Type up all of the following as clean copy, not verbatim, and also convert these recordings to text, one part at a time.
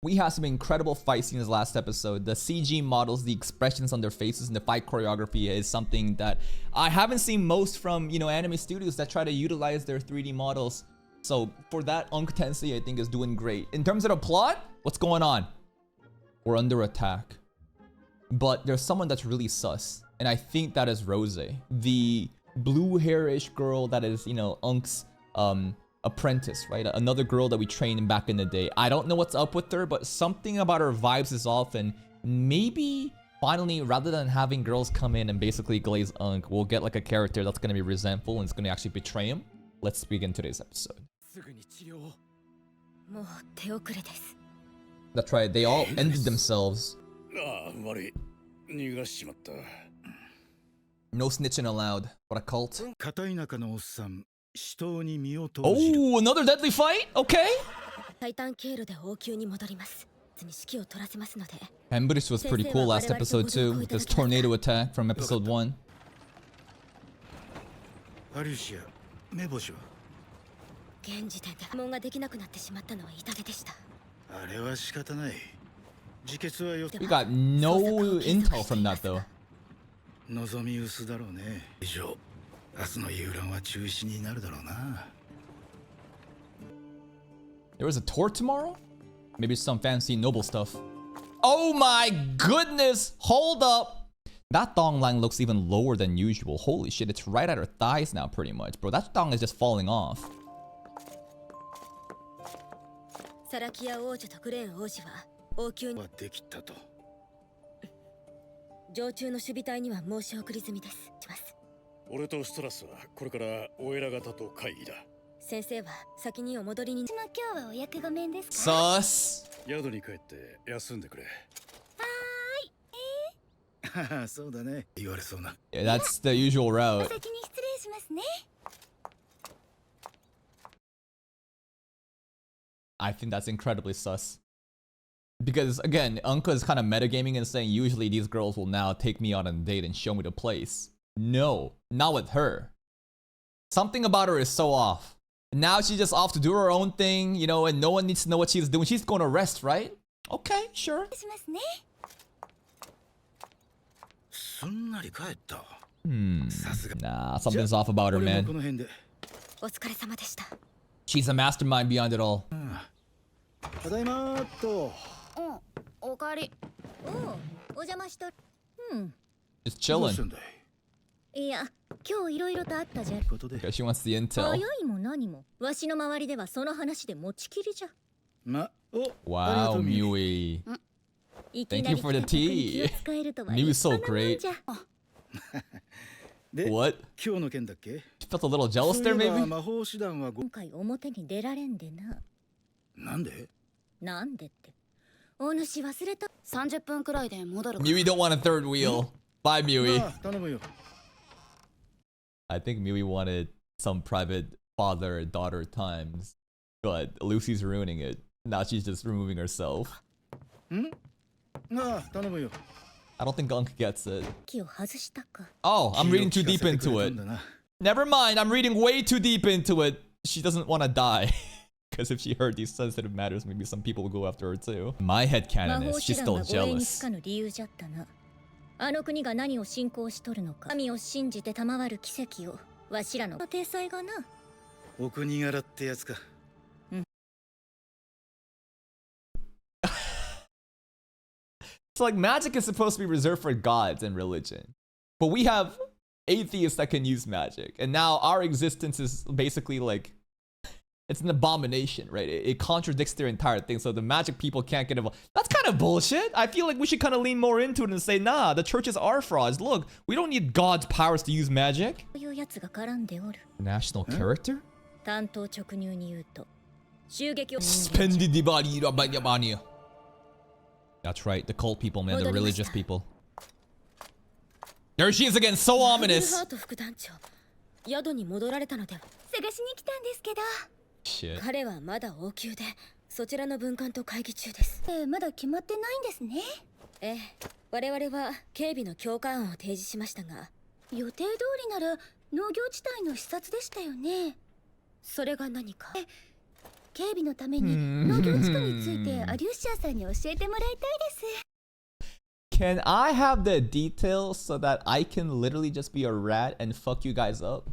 We had some incredible fight scenes last episode. The CG models, the expressions on their faces, and the fight choreography is something that I haven't seen most from, anime studios that try to utilize their 3D models. So for that, Unk Tensei, I think, is doing great. In terms of the plot, what's going on? We're under attack. But there's someone that's really sus. And I think that is Rose. The blue hairish girl that is, Unk's apprentice, right? Another girl that we trained back in the day. I don't know what's up with her, but something about her vibes is off, and maybe finally, rather than having girls come in and basically glaze Unk, we'll get like a character that's gonna be resentful and it's gonna actually betray him. Let's begin today's episode. That's right, they all ended themselves. No snitching allowed. What a cult. Oh, another deadly fight? Okay. Ambush was pretty cool last episode too, with this tornado attack from episode 1. We got no intel from that though. There was a tour tomorrow? Maybe some fancy noble stuff. Oh my goodness! Hold up! That thong line looks even lower than usual. Holy shit, it's right at her thighs now pretty much. Bro, that thong is just falling off. Sus. Yeah, that's the usual route. I think that's incredibly sus. Because again, Unka is kind of metagaming and saying usually these girls will now take me on a date and show me the place. No, not with her. Something about her is so off. Now she's just off to do her own thing, and no one needs to know what she's doing. She's going to rest, right? Okay, sure. Nah, something's off about her, man. She's a mastermind beyond it all. Just chilling. Because she wants the intel. Wow, Miui. Thank you for the tea. Miui's so great. What? She felt a little jealous there, maybe? Miui don't want a third wheel. Bye, Miui. I think Miui wanted some private father-daughter times, but Lucy's ruining it. Now she's just removing herself. I don't think Unk gets it. Oh, I'm reading too deep into it. Never mind, I'm reading way too deep into it. She doesn't want to die. Because if she heard these sensitive matters, maybe some people will go after her too. My headcanon is she's still jealous. So like magic is supposed to be reserved for gods and religion. But we have atheists that can use magic. And now our existence is basically like, it's an abomination, right? It contradicts their entire thing. So the magic people can't get involved. That's kind of bullshit. I feel like we should kind of lean more into it and say, nah, the churches are frauds. Look, we don't need God's powers to use magic. National character? That's right, the cult people, man, the religious people. There she is again, so ominous. Shit. 警備のために農業地区についてアリューシアさんに教えてもらいたいです。 Can I have the details so that I can literally just be a rat and fuck you guys up?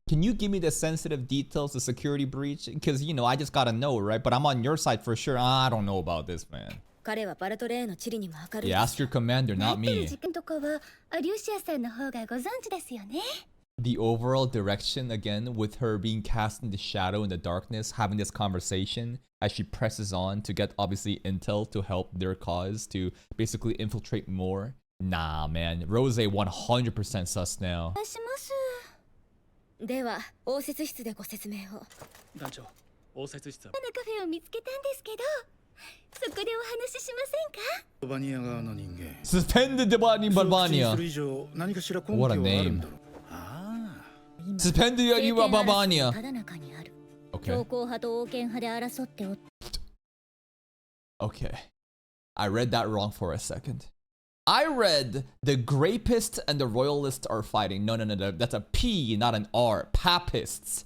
Can you give me the sensitive details, the security breach? Because, you know, I just gotta know, right? But I'm on your side for sure. I don't know about this, man. 彼はバルトレーの地理にも明るい。 Yeah, ask your commander, not 待ってる me. 時間とかはアリューシアさんの方がご存知ですよね。 The overall direction, again, with her being cast in the shadow in the darkness, having this conversation as she presses on to get, obviously, intel to help their cause, to basically infiltrate more. Nah, man. Rose 100% sus now. お願いします。では、応接室でご説明を。団長、応接室はカフェを見つけたんですけど、そこでお話ししませんか？バニア側の人間。 Suspended Devani そ Barbania. れ以上何かしら根拠 What は a あるん name. だろう。ああ。 Suspended Yaniwa Barbania. ただ中にある。 Okay. 強硬派と王権派で争ってお。 Okay. I read that wrong for a second. I read the Grapists and the Royalists are fighting. No. That's a P, not an R. Papists.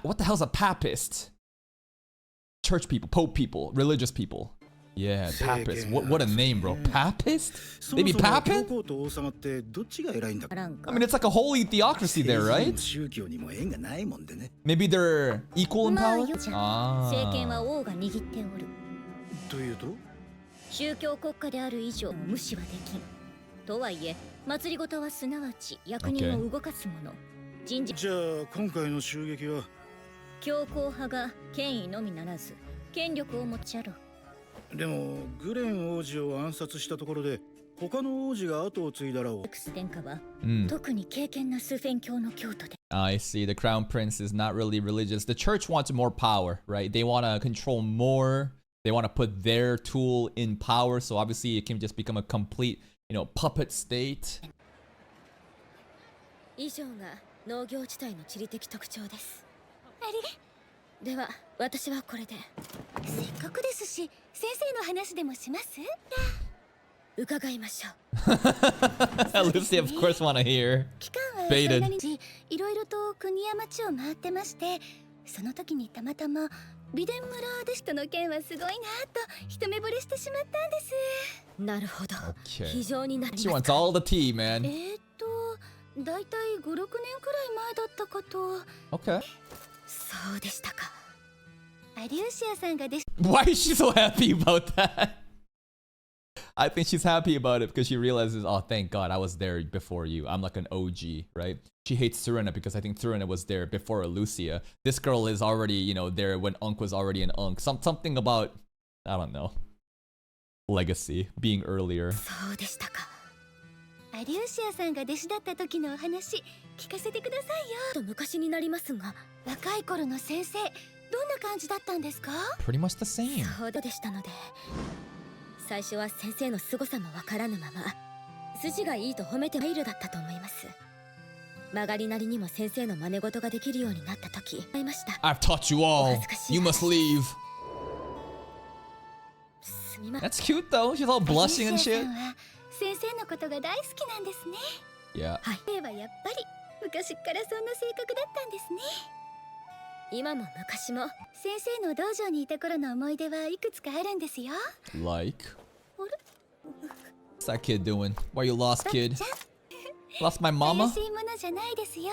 What the hell's a Papist? Church people, Pope people, religious people. Yeah, Papists. What a name, bro. Papist? They be Papin? I mean, it's like a holy theocracy there, right? Maybe they're equal in power? 政権は王が握っておる。というと？宗教国家である以上無視はできん。とはいえ、祭りごとはすなわち役人を動かすもの。人事。じゃあ今回の襲撃は強硬派が権威のみならず権力を持ちあろう。でもグレン王子を暗殺したところで他の王子が後を継いだらを。エクス殿下は、特に敬虔なスフェン教の教徒で。I see. The crown prince is not really religious. The church wants more power, right? They want to control more. They want to put their tool in power. So obviously it can just become a complete, puppet state. 以上が農業地帯の地理的特徴です。あれ？では私はこれで。せっかくですし、先生の話でもします？伺いましょう。Lucy, of course, want to hear. 期間はそんなにいろいろと国や町を回ってまして、その時にたまたま美伝村で人の件はすごいなと一目惚れしてしまったんです。なるほど。非常になります。 She wants all the tea, man. だいたい5、6年くらい前だったかと。 Okay. そうでしたか。アリューシアさんがで。 Why is she so happy about that? I think she's happy about it because she realizes, oh, thank God I was there before you. I'm like an OG, right? She hates Serena because I think Serena was there before Lucia. This girl is already, there when Unk was already an Unk. Something about, I don't know, legacy being earlier. そうでしたか。アリューシアさんが弟子だった時のお話聞かせてくださいよ。と昔になりますが、若い頃の先生どんな感じだったんですか？ Pretty much the same. そうでしたので、最初は先生の凄さもわからぬまま、筋がいいと褒めてマイルだったと思います。曲がりなりにも先生の真似事ができるようになった時、会いました。I've taught you all. You must leave. すみません。 That's cute though. She's all blushing and shit. 先生のことが大好きなんですね。Yeah. はい。はやっぱり昔からそんな性格だったんですね。今も昔も先生の道場にいた頃の思い出はいくつかあるんですよ。Like? What's that kid doing? Why you lost, kid? Lost my mama? 怪しいものじゃないですよ。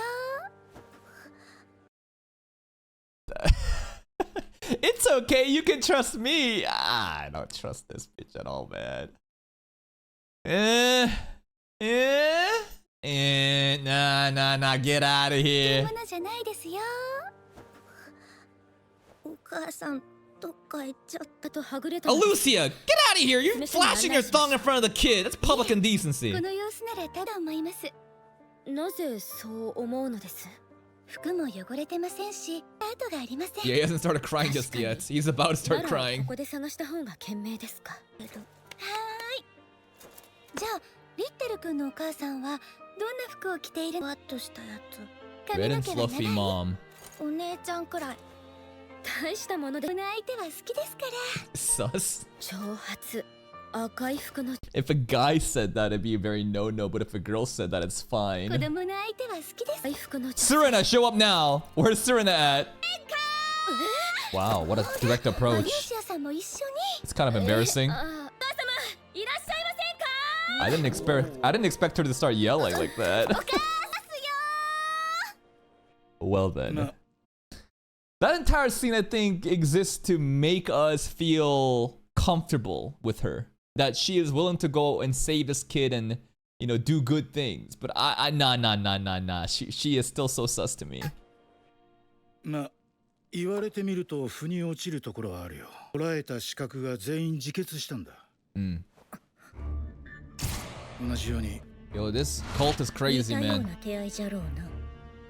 It's okay. You can trust me. I don't trust this bitch at all, man. Nah. Get out of here. ものじゃないですよ。お母さんどっか行っちゃったとはぐれた。Lucia, get out of here. You're flashing your thong in front of the kid. That's public indecency. この様子ならただ思います。なぜそう思うのです？服も汚れてませんし、跡がありません。Yeah, he hasn't started crying just yet. He's about to start crying. ここで探した方が賢明ですか。はい。じゃあ、リッテル君のお母さんはどんな服を着ている？ふわっとしたやつ。 Red and fluffy mom. お姉ちゃんくらい。大したもので。この相手は好きですから。Sus. 長髪。赤い服の。 If a guy said that, it'd be a very no-no. But if a girl said that, it's 子 fine. 供の相手は好きです。赤い服の。 Serena, show up now. Where's Serena at? Wow, what a direct approach. シアさんも一緒に It's kind of embarrassing. お母様いらっしゃいませんか I didn't expect her to start yelling like that. お母さすよ Well then. That entire scene, I think, exists to make us feel comfortable with her. That she is willing to go and save this kid and, you know, do good things. But nah. She is still so sus to me. まあ言われてみると腑に落ちるところはあるよ。捕らえた資格が全員自決したんだ。同じように。Yo, this cult is crazy, man.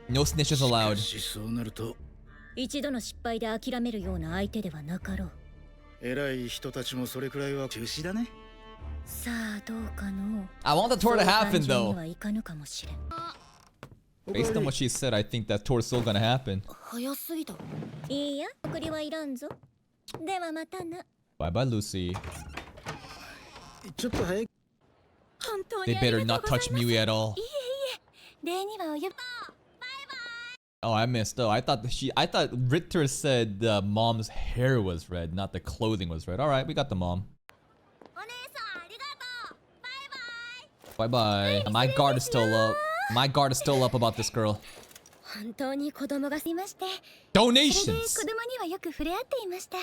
No snitches allowed. そうなると一度の失敗で諦めるような相手ではなかろう。偉い人たちもそれくらいは中止だね。さあどうかの。I want the tour to happen, though. はいかぬかもしれん。Based on what she said, I think that tour's still gonna happen. 早すぎた。いいや、送りはいらんぞ。ではまたな。Bye bye, Lucy. ちょっと早い。本当 They にあり better がと not うござい touch ます。いえい Miui at all. え、礼には及ぶ。Oh, I missed. Oh, I thought Richter said the mom's hair was red, not the clothing was red. All right, we got the mom. お姉さんありがとう。バイバイ。 Bye bye. My guard is still up. My guard is still up about this girl. 本当に子供がいまして、それで Donations. 子供にはよく触れ合っていました。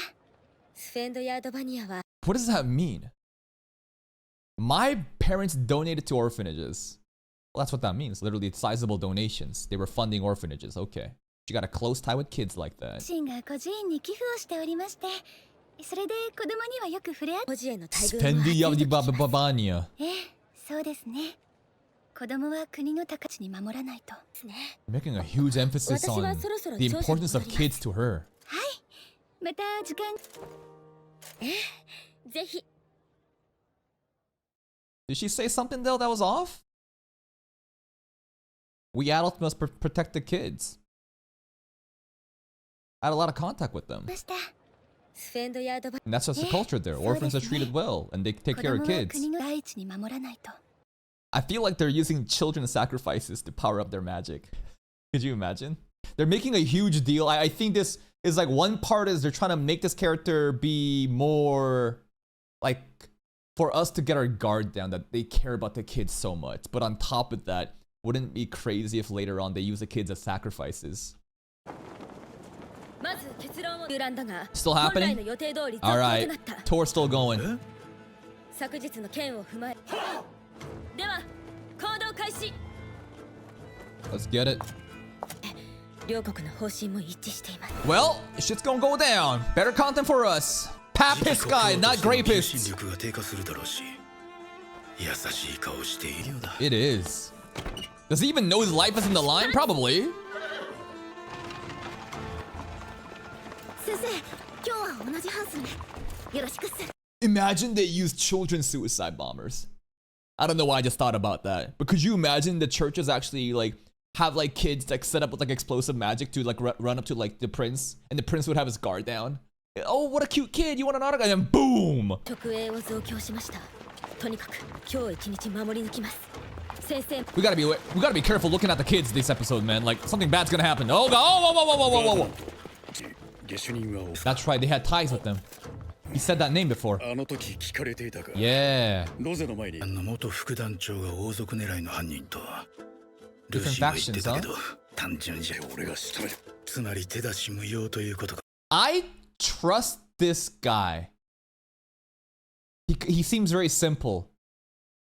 スフェンドヤードバニアは What does that mean? My parents donated to orphanages. Well, that's what that means. Literally, sizable donations. They were funding orphanages. Okay. You got a close tie with kids like that. シンが孤児院に寄付をしておりまして、それで子供にはよく触れ合って孤児への待遇も Spendiyabdibababania. ええ、そうですね。子供は国の高地に守らないとですね。 Making a huge emphasis on the importance of kids to her. はい。また時間。ぜひ。 Did she say something though that was off? We adults must protect the kids. I had a lot of contact with them. ました。スフェンドヤードバ And that's just the culture there. Orphans are treated well and they take 子 care 供 of は kids. 国の第一に守らないと。I feel like they're using children sacrifices to power up their magic. Could you imagine? They're making a huge deal. I think this is like one part is they're trying to make this character be more like for us to get our guard down that they care about the kids so much. But on top of that, wouldn't it be crazy if later on they use the kids as sacrifices? Still happening? Alright, tour's still going. 昨日の件を踏まえでは行動開始 Let's get it. 両国の方針も一致しています Well, shit's gonna go down. Better content for us. Papist guy, not grapists. 力が低下するだろうし、優しい顔しているようだ。 It is. Does he even know his life is in the line? Probably. 先生、今日は同じハウスねよろしくっす Imagine they used children suicide bombers. I don't know why I just thought about that. But could you imagine the churches actually like have like kids like set up with like explosive magic to like run up to like the prince and the prince would have his guard down? Oh, what a cute kid. You want an autograph? And then boom. 直営を増強しましたとにかく今日一日守り抜きます先生 We gotta be careful looking at the kids this episode, man. Like something bad's gonna happen. Oh god! Oh, whoa. That's right. They had ties with them. He said that name before. あの時聞かれていたか。 Yeah. ロゼの前にあの元副団長が王族狙いの犯人と。 Different ルーシーは言って factions, た huh? けど、単純じゃ俺が仕留める。つまり手出し無用ということか。 I trust this guy. He seems very simple,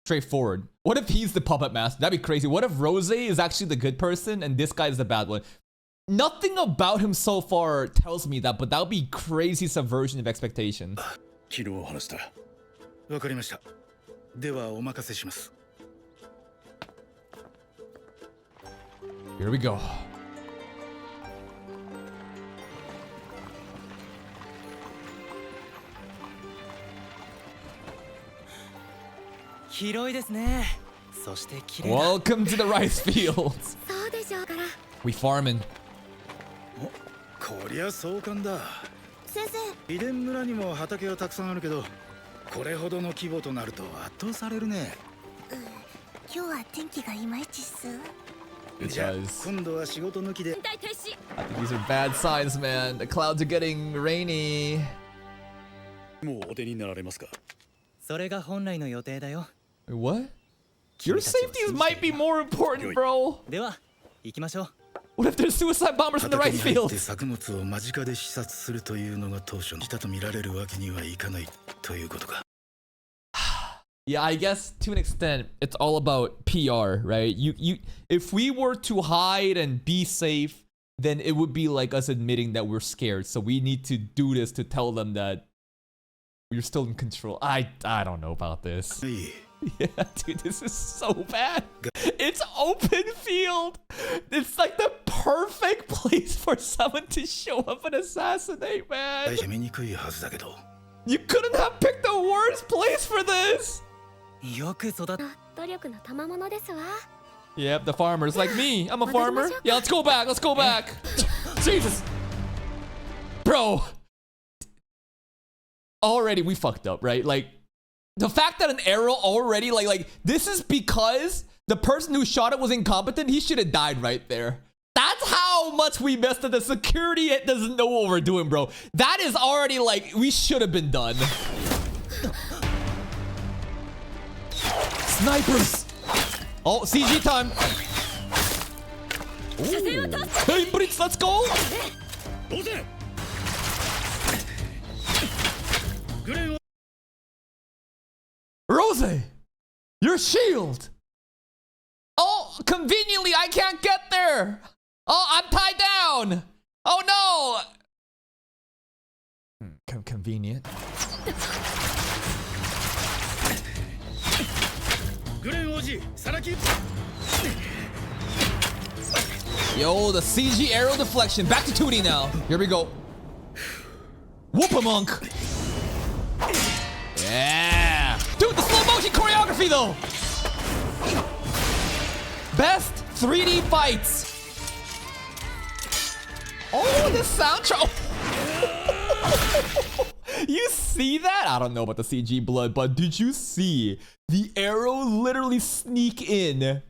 straightforward. What if he's the puppet master? That'd be crazy. What if Rose is actually the good person and this guy is the bad one? Nothing about him so far tells me that, but that would be crazy subversion of expectation. 昨日話した。わかりました。ではお任せします。 Here we go. 広いですね。そして綺麗だ。 Welcome to the rice fields. そうでしょうから We farming. こりゃ壮観だ。先生遺伝村にも畑はたくさんあるけど、これほどの規模となると圧倒されるね。今日は天気がいまいちっす It じゃあ does. 今度は仕事抜きで全体停止 I think these are bad signs, man. The clouds are getting rainy. もうお出になられますか。それが本来の予定だよ。 Wait, what? Your safety might be more important, bro. では行きましょう。 What if there's suicide bombers in the 畑 right に入っ field? て作物を間近で視察するというのが当初のしたと見られるわけにはいかないということか。 Yeah, I guess to an extent, it's all about PR, right? If we were to hide and be safe, then it would be like us admitting that we're scared. So we need to do this to tell them that we're still in control. I don't know about this. いい。 Yeah, dude, this is so bad. It's open field. It's like the perfect place for someone to show up and assassinate, man. 攻めにくいはずだけど。 You couldn't have picked the worst place for this. よく育った。努力の賜物ですわ Yep, the farmers like me. I'm a farmer. Yeah, let's go back. Let's go back. Jesus. Bro. Already we fucked up, right? Like the fact that an arrow already like this is because the person who shot it was incompetent. He should have died right there. That's how much we messed up. The security doesn't know what we're doing, bro. That is already like we should have been done. Snipers. Oh, CG time. Ooh. Hey, Brits, let's go. Rose, your shield. Oh, conveniently, I can't get there. Oh, I'm tied down. Oh, no. Convenient. Yo, the CG arrow deflection. Back to 2D now. Here we go. Whoop-a-monk. Yeah. Dude, the slow motion choreography though. Best 3D fights. Oh, the soundtrack. You see that? I don't know about the CG blood, but did you see the arrow literally sneak in?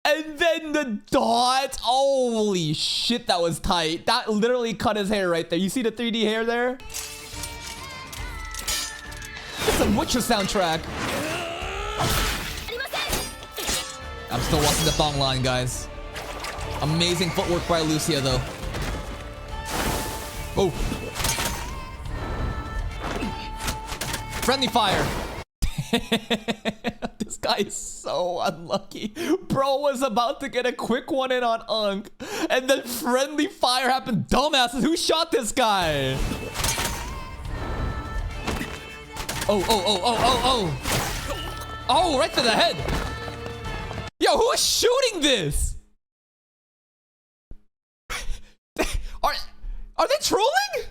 And then the dot. Holy shit, that was tight. That literally cut his hair right there. You see the 3D hair there? It's a Witcher soundtrack. I'm still watching the thong line, guys. Amazing footwork by Lucia, though. Oh. Friendly fire. This guy is so unlucky. Bro was about to get a quick one in on Unk, and then friendly fire happened. Dumbasses, who shot this guy? Oh. Oh, right to the head. Yo, who is shooting this? Are they trolling?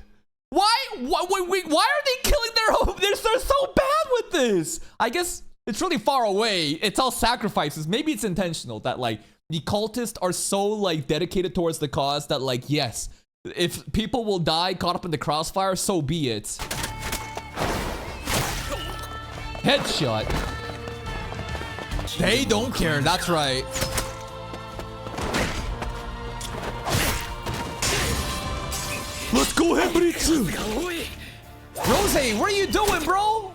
Why are they killing their home? They're so bad with this. I guess it's really far away. It's all sacrifices. Maybe it's intentional that like the cultists are so like dedicated towards the cause that like, yes, if people will die caught up in the crossfire, so be it. Headshot. They don't care. That's right. Let's go, Hebritsu! Rose, what are you doing, bro?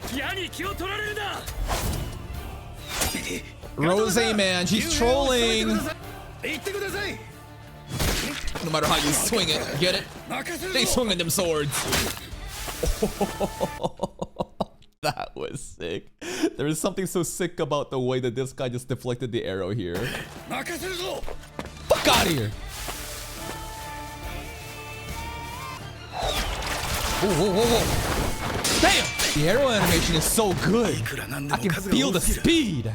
Rose, man, she's trolling. No matter how you swing it, get it? They swinging them swords. That was sick. There is something so sick about the way that this guy just deflected the arrow here. Fuck out of here! Whoa. Damn! The arrow animation is so good. I can feel the speed.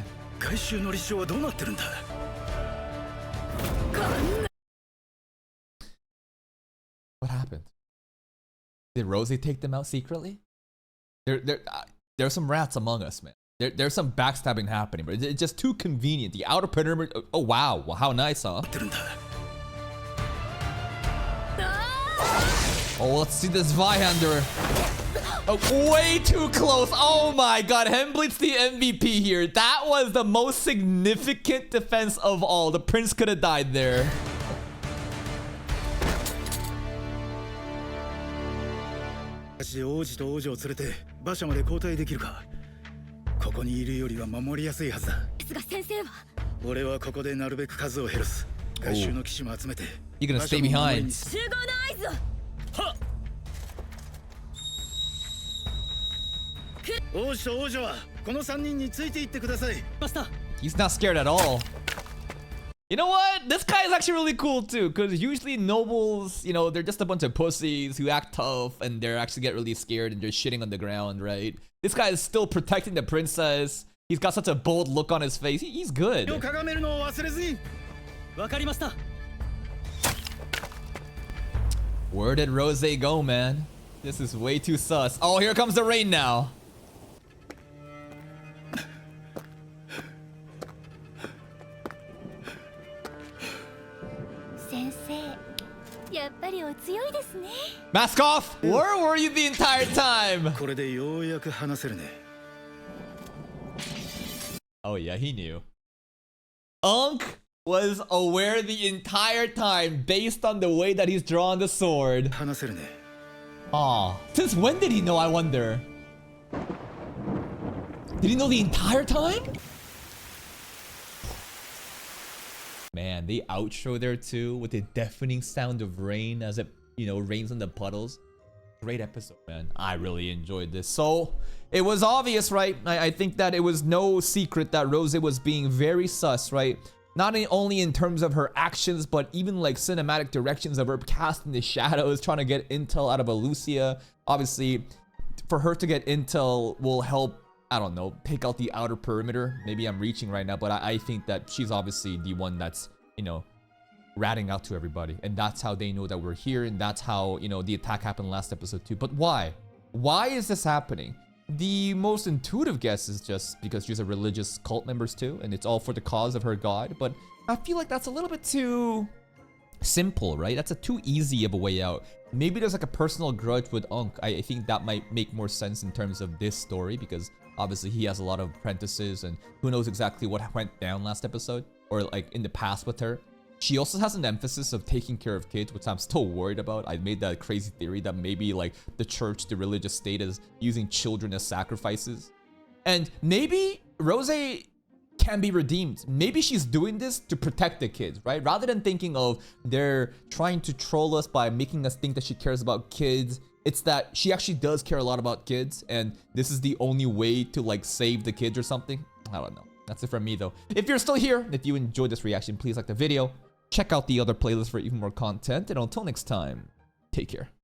What happened? Did Rosie take them out secretly? There's some rats among us, man. There's some backstabbing happening, but it's just too convenient. The outer perimeter. Oh wow, well, how nice, huh? Oh, let's see this Vihander. Oh, way too close. Oh my god. Hemblitz the MVP here. That was the most significant defense of all. The prince could have died there. You're gonna stay behind. He's not scared at all. You know what? This guy is actually really cool too, because usually nobles, you know, they're just a bunch of pussies who act tough and they're actually get really scared and they're shitting on the ground, right? This guy is still protecting the princess. He's got such a bold look on his face. He's good. Where did Rose go, man? This is way too sus. Oh, here comes the rain now. Mask off! Where were you the entire time? Oh yeah, he knew. Unk was aware the entire time based on the way that he's drawn the sword. Aw, since when did he know, I wonder? Did he know the entire time? Man, the outro there too, with the deafening sound of rain as it, you know, rains on the puddles. Great episode, man. I really enjoyed this. So, it was obvious, right? I think that it was no secret that Rose was being very sus, right? Not only in terms of her actions, but even like cinematic directions of her casting the shadows, trying to get intel out of Alucia. Obviously, for her to get intel will help, I don't know, pick out the outer perimeter. Maybe I'm reaching right now, but I think that she's obviously the one that's, you know, ratting out to everybody. And that's how they know that we're here. And that's how, you know, the attack happened last episode too. But why? Why is this happening? The most intuitive guess is just because she's a religious cult member too. And it's all for the cause of her god. But I feel like that's a little bit too simple, right? That's a too easy of a way out. Maybe there's like a personal grudge with Unk. I think that might make more sense in terms of this story, because obviously he has a lot of apprentices and who knows exactly what went down last episode or like in the past with her. She also has an emphasis of taking care of kids, which I'm still worried about. I made that crazy theory that maybe like the church, the religious state is using children as sacrifices. And maybe Rose can be redeemed. Maybe she's doing this to protect the kids, right? Rather than thinking of they're trying to troll us by making us think that she cares about kids. It's that she actually does care a lot about kids, and this is the only way to like save the kids or something. I don't know. That's it from me though. If you're still here, if you enjoyed this reaction, please like the video. Check out the other playlist for even more content, and until next time, take care.